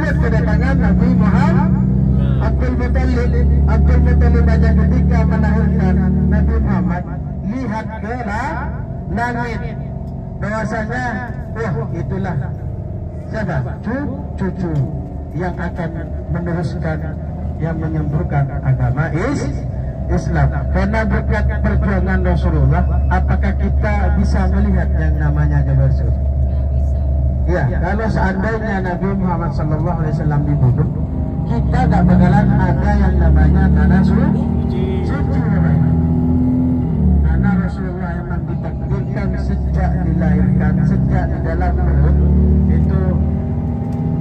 menyambut kedatangan Nabi Muhammad. Abdul Muttalib aja ketika melahirkan Nabi Muhammad lihat ke langit bahwasanya itulah siapa? Cucu yang akan meneruskan yang menyembuhkan agama Islam. Karena berkat perjuangan Rasulullah, apakah kita bisa melihat yang namanya Jabal Sur? Ya, kalau seandainya Nabi Muhammad SAW dibunuh, kita tak bakalan ada yang namanya tanah suci. Karena Rasulullah memang ditakdirkan sejak dilahirkan, sejak di dalam perut itu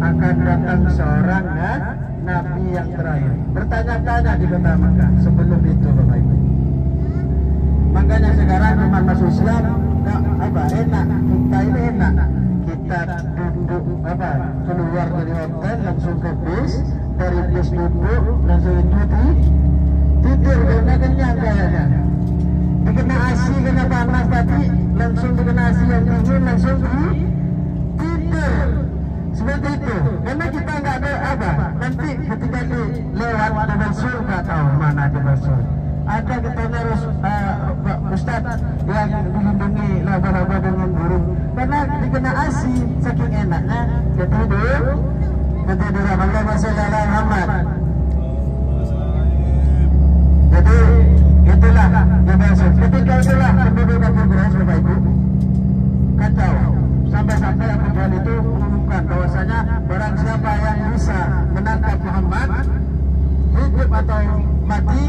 akan datang seorang Nabi yang terakhir. Bertanya-tanya di kota Mekah sebelum itu, Bapak Ibu. Makanya sekarang umat masuk Islam enak, kita ini enak. Kita duduk keluar dari hotel langsung ke bis, dari bis duduk langsung itu tidur karena kenyang kayaknya. Dikena asi, kena panas tadi langsung dikena asi yang dingin langsung tidur. Seperti itu, karena kita nggak ada nanti ketika lewat Jabal Sur nggak tahu mana Jabal Sur. Ada katanya Ustaz yang dilindungi laba-laba dengan burung, karena dikena asi saking enaknya ketidur. Allahumma sholli ala Muhammad. Jadi itulah Jabal Sur. Ketika itulah penduduk Kampung Beras, Bapak Ibu, kacau sampai-sampai Abu Jahal itu mengumumkan bahwasanya barang siapa yang bisa menangkap Muhammad hidup atau mati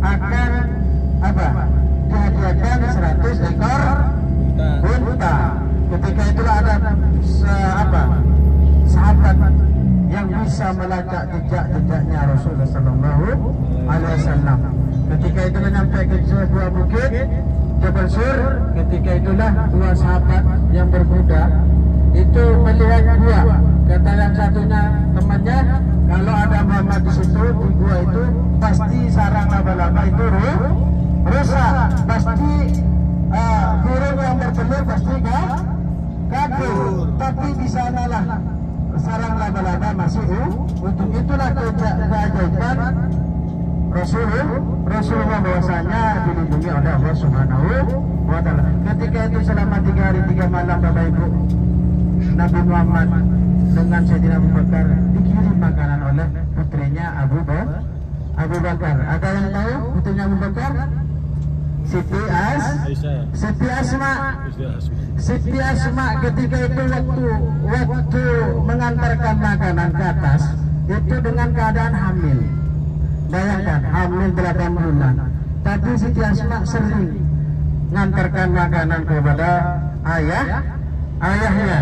akan dihadiahkan 100 ekor unta. Ketika itulah ada sahabat yang bisa melacak jejak-jejaknya Rasulullah Sallallahu Alaihi Wasallam. Ketika itulah sampai ke sebuah bukit Jabal Sur. Ketika itulah dua sahabat yang berkuda itu melihat gua. Kata yang satunya temannya, kalau ada Muhammad di situ di gua itu pasti sarang laba-laba itu rusak, pasti burung yang bertelur pasti kabur. Tapi di sanalah sarang laba-laba masih untuk itulah keajaiban Rasulullah bahwasanya dilindungi oleh Allah Subhanahu wa Ta'ala. Ketika itu selama 3 hari 3 malam, Bapak Ibu, Nabi Muhammad dengan Sayyidina Abu Bakar dikirim makanan oleh putrinya Abu Bakar. Ada yang tahu putrinya Abu Bakar? Siti Asma ketika itu waktu mengantarkan makanan ke atas itu dengan keadaan hamil. Bayangkan hamil 8 bulan. Tapi Siti Asma sering mengantarkan makanan kepada ayahnya.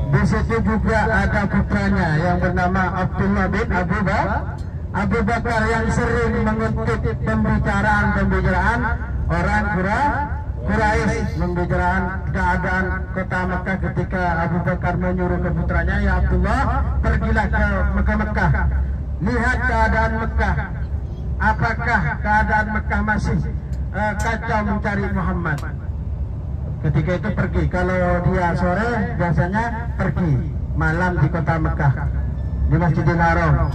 Di situ juga ada putranya yang bernama Abdullah bin Abu Bakar yang sering mengutip pembicaraan orang Quraisy, pembicaraan keadaan kota Mekah ketika Abu Bakar menyuruh ke putranya, ya Abdullah, pergilah ke Mekah, lihat keadaan Mekah, apakah keadaan Mekah masih kacau mencari Muhammad. Ketika itu pergi, kalau dia sore biasanya pergi malam di kota Mekah di Masjidil Haram,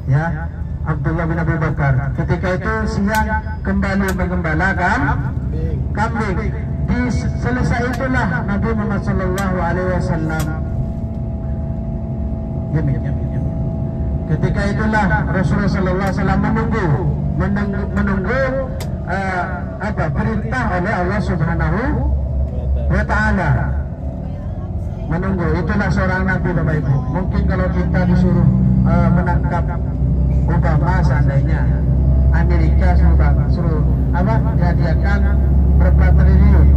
ya Abdullah bin Abu Bakar. Ketika itu siang kembali menggembala kambing. Di selesai itulah Nabi Muhammad Sallallahu Alaihi Wasallam. Ketika itulah Rasulullah Sallallahu Alaihi Wasallam menunggu perintah oleh Allah Subhanahu wa Ta'ala. Menunggu, itulah seorang Nabi, Bapak Ibu. Mungkin kalau kita disuruh menangkap Obama seandainya, Amerika suruh dihadiahkan berapa triliun,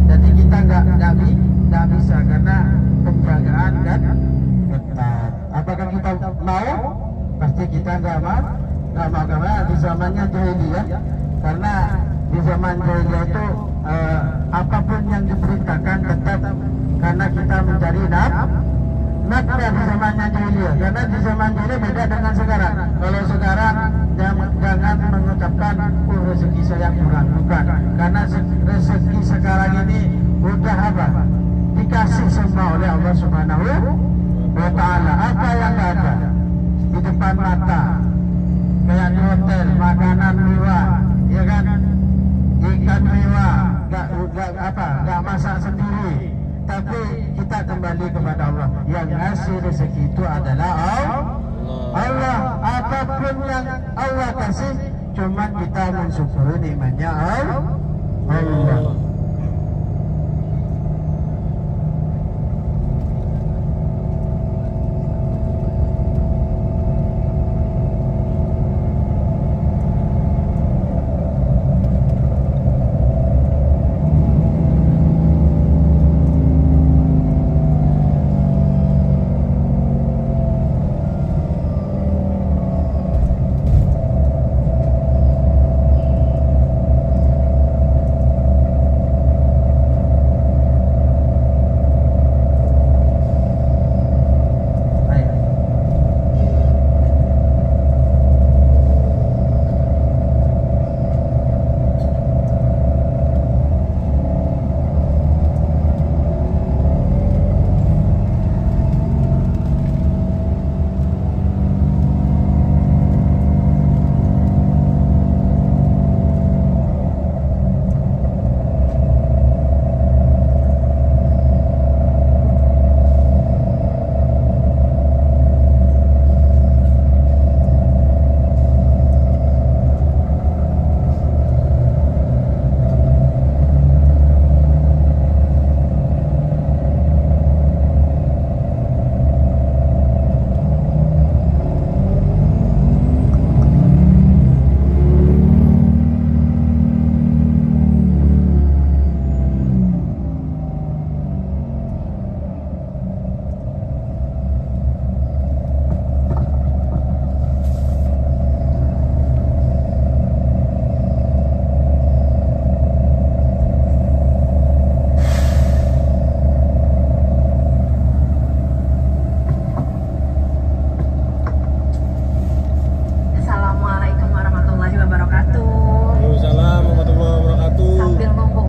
jadi kita nggak bisa karena penjagaan kan ketat. Apakah kita mau? Pasti kita nggak mau karena di zamannya jahiliyah. Karena di zaman jahiliyah itu apapun yang diperintahkan tetap, karena kita mencari nafkah di zamannya jahiliyah. Karena di zaman jahiliyah beda dengan sekarang. Kalau sekarang jangan mengucapkan rezeki saya kurang, bukan. Karena rezeki sekarang ini udah dikasih semua oleh Allah Subhanahu wa Ta'ala. Apa yang depan mata, kayak di hotel, makanan mewah, ya kan, ikan mewah, gak masak sendiri, tapi kita kembali kepada Allah. Yang ngasih rezeki itu adalah Allah. Apapun yang Allah kasih, cuma kita mensyukuri nikmatnya Allah.